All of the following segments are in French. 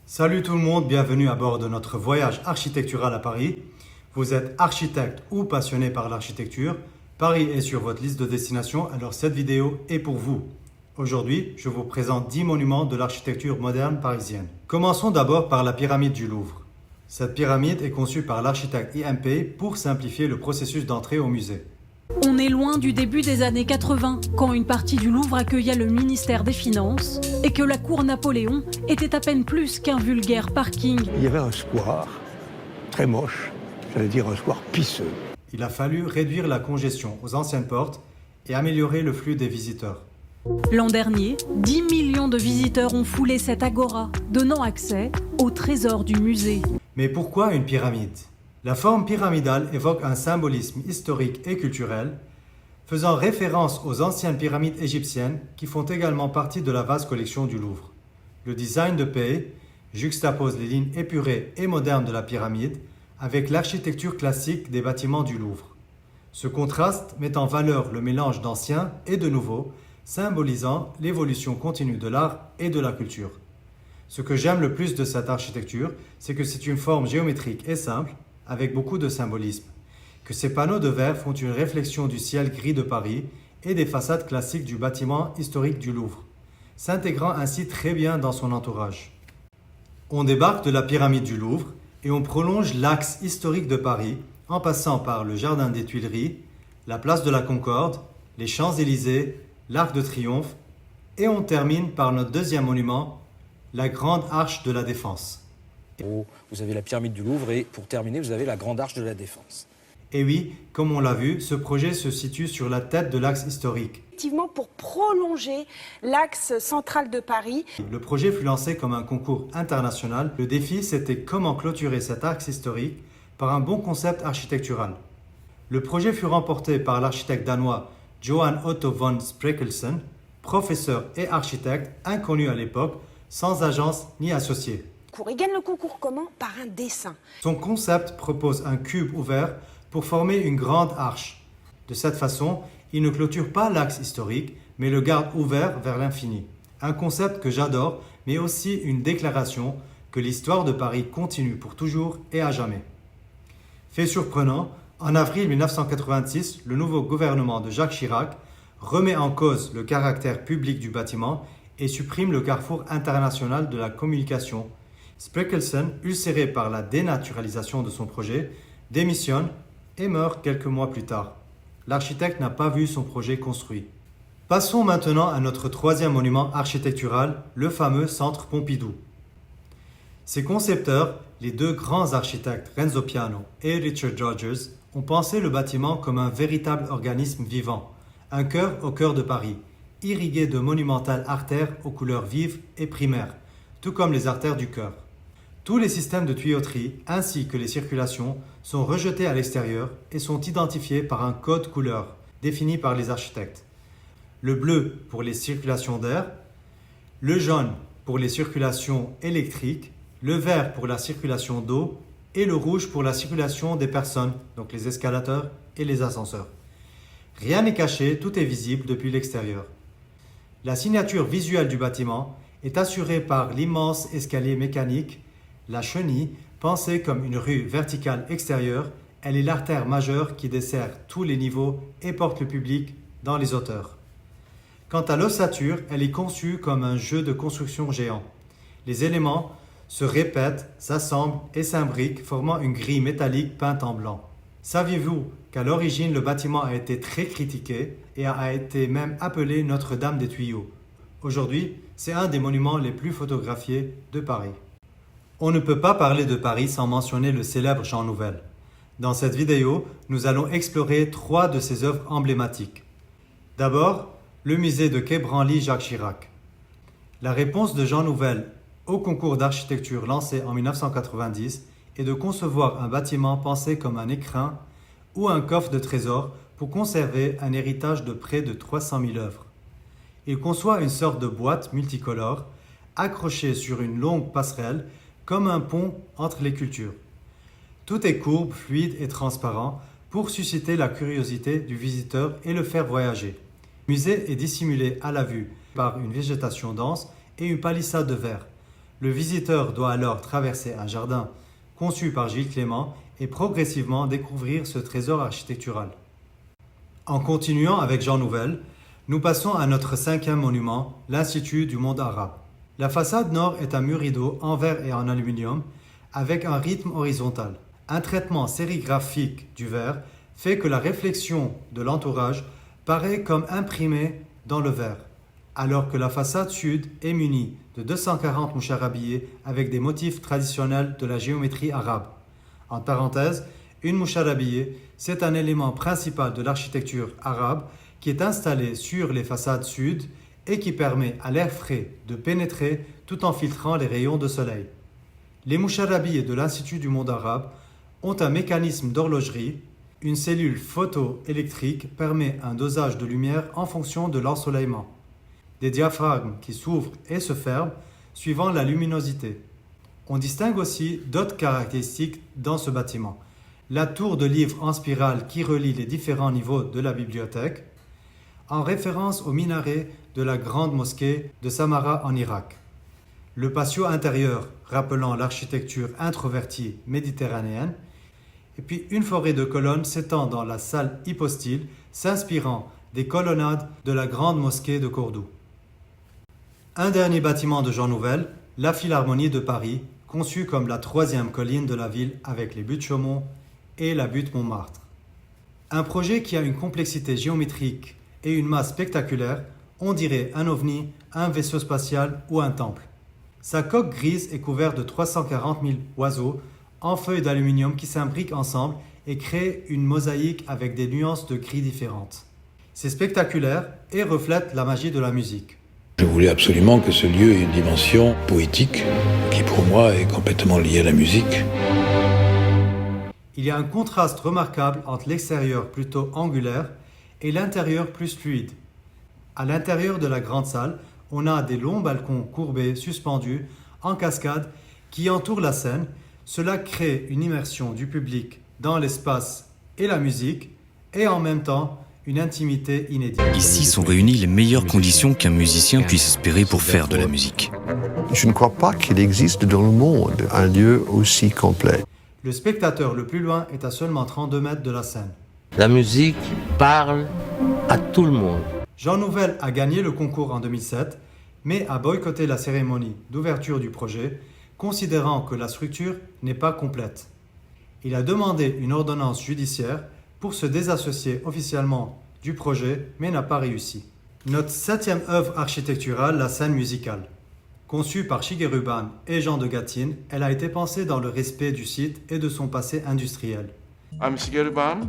Salut tout le monde, bienvenue à bord de notre voyage architectural à Paris. Vous êtes architecte ou passionné par l'architecture, Paris est sur votre liste de destinations, alors cette vidéo est pour vous. Aujourd'hui, je vous présente 10 monuments de l'architecture moderne parisienne. Commençons d'abord par la pyramide du Louvre. Cette pyramide est conçue par l'architecte IMP pour simplifier le processus d'entrée au musée. On est loin du début des années 80, quand une partie du Louvre accueillait le ministère des Finances et que la cour Napoléon était à peine plus qu'un vulgaire parking. Il y avait un square très moche, j'allais dire un square pisseux. Il a fallu réduire la congestion aux anciennes portes et améliorer le flux des visiteurs. L'an dernier, 10 millions de visiteurs ont foulé cette agora, donnant accès au trésor du musée. Mais pourquoi une pyramide ? La forme pyramidale évoque un symbolisme historique et culturel, faisant référence aux anciennes pyramides égyptiennes qui font également partie de la vaste collection du Louvre. Le design de paix juxtapose les lignes épurées et modernes de la pyramide avec l'architecture classique des bâtiments du Louvre. Ce contraste met en valeur le mélange d'anciens et de nouveaux, symbolisant l'évolution continue de l'art et de la culture. Ce que j'aime le plus de cette architecture, c'est que c'est une forme géométrique et simple, avec beaucoup de symbolisme, que ces panneaux de verre font une réflexion du ciel gris de Paris et des façades classiques du bâtiment historique du Louvre, s'intégrant ainsi très bien dans son entourage. On débarque de la pyramide du Louvre et on prolonge l'axe historique de Paris en passant par le jardin des Tuileries, la place de la Concorde, les Champs-Élysées, l'Arc de Triomphe et on termine par notre deuxième monument, la Grande Arche de la Défense. Vous avez la pyramide du Louvre et pour terminer, vous avez la Grande Arche de la Défense. Et oui, comme on l'a vu, ce projet se situe sur la tête de l'axe historique. Effectivement, pour prolonger l'axe central de Paris. Le projet fut lancé comme un concours international. Le défi, c'était comment clôturer cet axe historique par un bon concept architectural. Le projet fut remporté par l'architecte danois Johan Otto von Spreckelsen, professeur et architecte inconnu à l'époque, sans agence ni associé. Il gagne le concours comment ? Par un dessin. Son concept propose un cube ouvert pour former une grande arche. De cette façon, il ne clôture pas l'axe historique, mais le garde ouvert vers l'infini. Un concept que j'adore, mais aussi une déclaration que l'histoire de Paris continue pour toujours et à jamais. Fait surprenant, en avril 1986, le nouveau gouvernement de Jacques Chirac remet en cause le caractère public du bâtiment et supprime le carrefour international de la communication. Spreckelsen, ulcéré par la dénaturalisation de son projet, démissionne et meurt quelques mois plus tard. L'architecte n'a pas vu son projet construit. Passons maintenant à notre troisième monument architectural, le fameux Centre Pompidou. Ses concepteurs, les deux grands architectes Renzo Piano et Richard Rogers, ont pensé le bâtiment comme un véritable organisme vivant, un cœur au cœur de Paris, irrigué de monumentales artères aux couleurs vives et primaires, tout comme les artères du cœur. Tous les systèmes de tuyauterie ainsi que les circulations sont rejetés à l'extérieur et sont identifiés par un code couleur défini par les architectes. Le bleu pour les circulations d'air, le jaune pour les circulations électriques, le vert pour la circulation d'eau et le rouge pour la circulation des personnes, donc les escalators et les ascenseurs. Rien n'est caché, tout est visible depuis l'extérieur. La signature visuelle du bâtiment est assurée par l'immense escalier mécanique. La chenille, pensée comme une rue verticale extérieure, elle est l'artère majeure qui dessert tous les niveaux et porte le public dans les hauteurs. Quant à l'ossature, elle est conçue comme un jeu de construction géant. Les éléments se répètent, s'assemblent et s'imbriquent, formant une grille métallique peinte en blanc. Saviez-vous qu'à l'origine, le bâtiment a été très critiqué et a été même appelé Notre-Dame des Tuyaux? Aujourd'hui, c'est un des monuments les plus photographiés de Paris. On ne peut pas parler de Paris sans mentionner le célèbre Jean Nouvel. Dans cette vidéo, nous allons explorer 3 de ses œuvres emblématiques. D'abord, le musée de Quai Branly Jacques Chirac. La réponse de Jean Nouvel au concours d'architecture lancé en 1990 est de concevoir un bâtiment pensé comme un écrin ou un coffre de trésors pour conserver un héritage de près de 300 000 œuvres. Il conçoit une sorte de boîte multicolore accrochée sur une longue passerelle comme un pont entre les cultures. Tout est courbe, fluide et transparent pour susciter la curiosité du visiteur et le faire voyager. Le musée est dissimulé à la vue par une végétation dense et une palissade de verre. Le visiteur doit alors traverser un jardin conçu par Gilles Clément et progressivement découvrir ce trésor architectural. En continuant avec Jean Nouvel, nous passons à notre 5e monument, l'Institut du monde arabe. La façade nord est un mur rideau en verre et en aluminium avec un rythme horizontal. Un traitement sérigraphique du verre fait que la réflexion de l'entourage paraît comme imprimée dans le verre, alors que la façade sud est munie de 240 moucharabillés avec des motifs traditionnels de la géométrie arabe. En parenthèse, une moucharabillé, c'est un élément principal de l'architecture arabe qui est installé sur les façades sud et qui permet à l'air frais de pénétrer tout en filtrant les rayons de soleil. Les moucharabillés de l'Institut du monde arabe ont un mécanisme d'horlogerie. Une cellule photoélectrique permet un dosage de lumière en fonction de l'ensoleillement. Des diaphragmes qui s'ouvrent et se ferment suivant la luminosité. On distingue aussi d'autres caractéristiques dans ce bâtiment. La tour de livres en spirale qui relie les différents niveaux de la bibliothèque, en référence au minaret de la grande mosquée de Samarra en Irak. Le patio intérieur rappelant l'architecture introvertie méditerranéenne, et puis une forêt de colonnes s'étend dans la salle hypostyle, s'inspirant des colonnades de la grande mosquée de Cordoue. Un dernier bâtiment de Jean Nouvel, la Philharmonie de Paris, conçue comme la 3e colline de la ville avec les buttes Chaumont et la butte Montmartre. Un projet qui a une complexité géométrique et une masse spectaculaire, on dirait un ovni, un vaisseau spatial ou un temple. Sa coque grise est couverte de 340 000 oiseaux en feuilles d'aluminium qui s'imbriquent ensemble et créent une mosaïque avec des nuances de gris différentes. C'est spectaculaire et reflète la magie de la musique. Je voulais absolument que ce lieu ait une dimension poétique qui pour moi est complètement liée à la musique. Il y a un contraste remarquable entre l'extérieur plutôt angulaire et l'intérieur plus fluide. À l'intérieur de la grande salle, on a des longs balcons courbés suspendus en cascade qui entourent la scène. Cela crée une immersion du public dans l'espace et la musique et en même temps une intimité inédite. Ici sont réunies les meilleures conditions qu'un musicien puisse espérer pour faire de la musique. Je ne crois pas qu'il existe dans le monde un lieu aussi complet. Le spectateur le plus loin est à seulement 32 mètres de la scène. La musique parle à tout le monde. Jean Nouvel a gagné le concours en 2007, mais a boycotté la cérémonie d'ouverture du projet, considérant que la structure n'est pas complète. Il a demandé une ordonnance judiciaire pour se désassocier officiellement du projet, mais n'a pas réussi. Notre 7e œuvre architecturale, la scène musicale. Conçue par Shigeru Ban et Jean de Gatine, elle a été pensée dans le respect du site et de son passé industriel. I'm Shigeru Ban.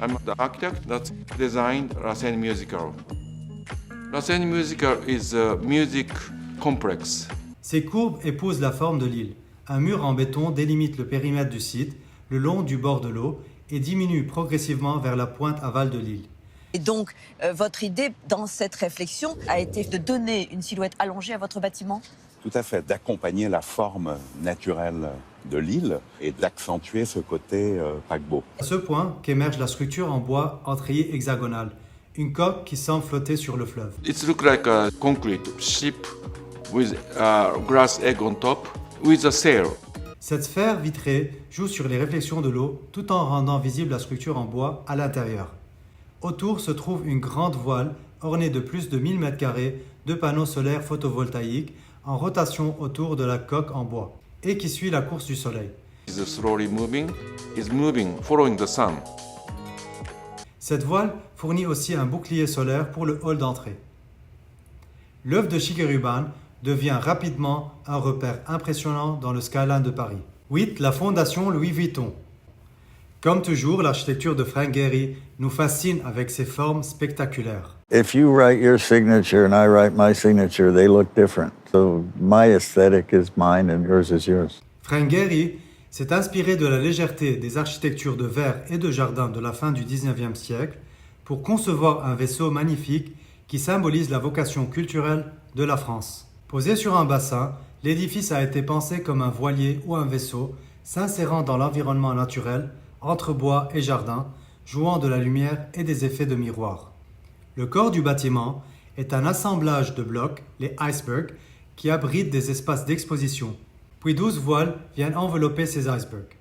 I'm the architect that designed La Scène Musical. La Scène Musical is a music complex. Ces courbes épousent la forme de l'île. Un mur en béton délimite le périmètre du site, le long du bord de l'eau, et diminue progressivement vers la pointe aval de l'île. Et donc, votre idée dans cette réflexion a été de donner une silhouette allongée à votre bâtiment ? Tout à fait, d'accompagner la forme naturelle de l'île et d'accentuer ce côté paquebot. À ce point qu'émerge la structure en bois en treillis hexagonal, une coque qui semble flotter sur le fleuve. It looks like a concrete ship with a grass egg on top with a sail. Cette sphère vitrée joue sur les réflexions de l'eau tout en rendant visible la structure en bois à l'intérieur. Autour se trouve une grande voile ornée de plus de 1000 m² de panneaux solaires photovoltaïques en rotation autour de la coque en bois et qui suit la course du soleil. It's slowly moving, is moving, following the sun. Cette voile fournit aussi un bouclier solaire pour le hall d'entrée. L'œuvre de Shigeru Ban devient rapidement un repère impressionnant dans le skyline de Paris. 8. La fondation Louis Vuitton. Comme toujours, l'architecture de Frank Gehry nous fascine avec ses formes spectaculaires. If you write your signature and I write my signature, they look different. So my aesthetic is mine and yours is yours. Frank Gehry s'est inspiré de la légèreté des architectures de verre et de jardin de la fin du XIXe siècle pour concevoir un vaisseau magnifique qui symbolise la vocation culturelle de la France. Posé sur un bassin, l'édifice a été pensé comme un voilier ou un vaisseau s'insérant dans l'environnement naturel entre bois et jardin, jouant de la lumière et des effets de miroir. Le corps du bâtiment est un assemblage de blocs, les icebergs, qui abritent des espaces d'exposition. Puis 12 voiles viennent envelopper ces icebergs.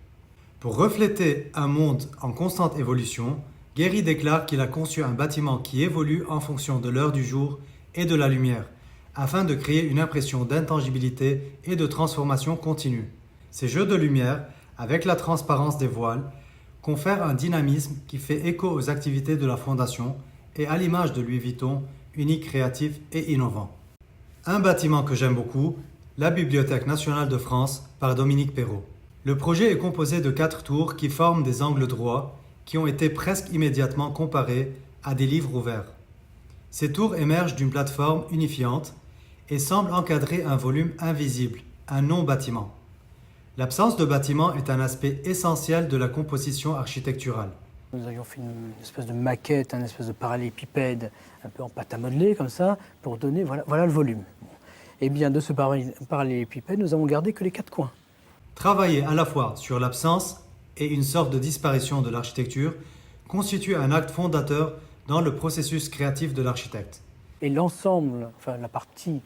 Pour refléter un monde en constante évolution, Guéry déclare qu'il a conçu un bâtiment qui évolue en fonction de l'heure du jour et de la lumière, afin de créer une impression d'intangibilité et de transformation continue. Ces jeux de lumière, avec la transparence des voiles, confèrent un dynamisme qui fait écho aux activités de la Fondation et à l'image de Louis Vuitton, unique, créatif et innovant. Un bâtiment que j'aime beaucoup, la Bibliothèque nationale de France par Dominique Perrault. Le projet est composé de 4 tours qui forment des angles droits qui ont été presque immédiatement comparés à des livres ouverts. Ces tours émergent d'une plateforme unifiante et semblent encadrer un volume invisible, un non-bâtiment. L'absence de bâtiment est un aspect essentiel de la composition architecturale. Nous avions fait une espèce de maquette, une espèce de parallélépipède, un peu en pâte à modeler comme ça, pour donner, voilà le volume. Et bien de ce parallélépipède, nous avons gardé que les 4 coins. Travailler à la fois sur l'absence et une sorte de disparition de l'architecture constitue un acte fondateur dans le processus créatif de l'architecte. Et l'ensemble, enfin la partie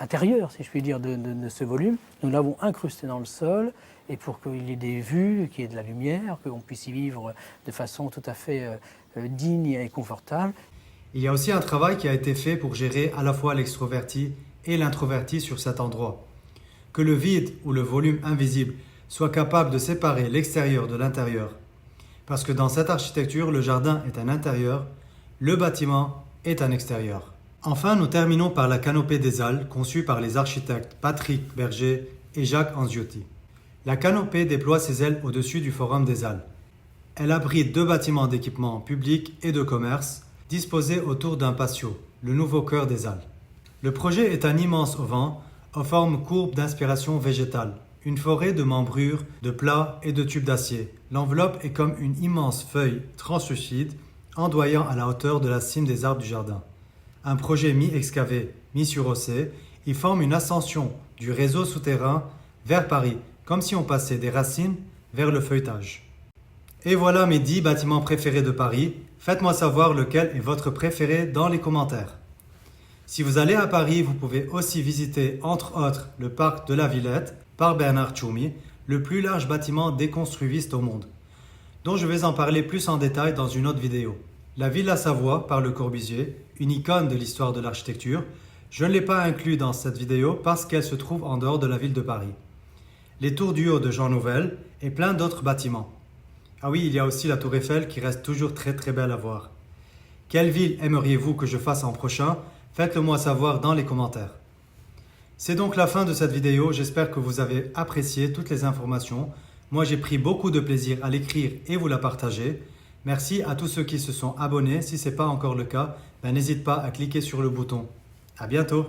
intérieure, si je puis dire, de ce volume, nous l'avons incrusté dans le sol, et pour qu'il y ait des vues, qu'il y ait de la lumière, qu'on puisse y vivre de façon tout à fait digne et confortable. Il y a aussi un travail qui a été fait pour gérer à la fois l'extroverti et l'introverti sur cet endroit. Que le vide ou le volume invisible soit capable de séparer l'extérieur de l'intérieur. Parce que dans cette architecture, le jardin est un intérieur, le bâtiment est un extérieur. Enfin, nous terminons par la canopée des Halles, conçue par les architectes Patrick Berger et Jacques Anziotti. La canopée déploie ses ailes au-dessus du Forum des Halles. Elle abrite 2 bâtiments d'équipement public et de commerce, disposés autour d'un patio, le nouveau cœur des Halles. Le projet est un immense auvent, aux formes courbes d'inspiration végétale. Une forêt de membrures, de plats et de tubes d'acier. L'enveloppe est comme une immense feuille translucide, ondoyant à la hauteur de la cime des arbres du jardin. Un projet mi-excavé, mi-surhaussé, il forme une ascension du réseau souterrain vers Paris, comme si on passait des racines vers le feuilletage. Et voilà mes 10 bâtiments préférés de Paris. Faites-moi savoir lequel est votre préféré dans les commentaires. Si vous allez à Paris, vous pouvez aussi visiter, entre autres, le parc de la Villette, par Bernard Tchoumi, le plus large bâtiment déconstruiviste au monde, dont je vais en parler plus en détail dans une autre vidéo. La Villa Savoie par Le Corbusier, une icône de l'histoire de l'architecture, je ne l'ai pas inclus dans cette vidéo parce qu'elle se trouve en dehors de la ville de Paris. Les tours du haut de Jean Nouvel et plein d'autres bâtiments. Ah oui, il y a aussi la tour Eiffel qui reste toujours très très belle à voir. Quelle ville aimeriez-vous que je fasse en prochain? Faites-le moi savoir dans les commentaires. C'est donc la fin de cette vidéo, j'espère que vous avez apprécié toutes les informations. Moi j'ai pris beaucoup de plaisir à l'écrire et vous la partager. Merci à tous ceux qui se sont abonnés, si ce n'est pas encore le cas, n'hésite pas à cliquer sur le bouton. À bientôt.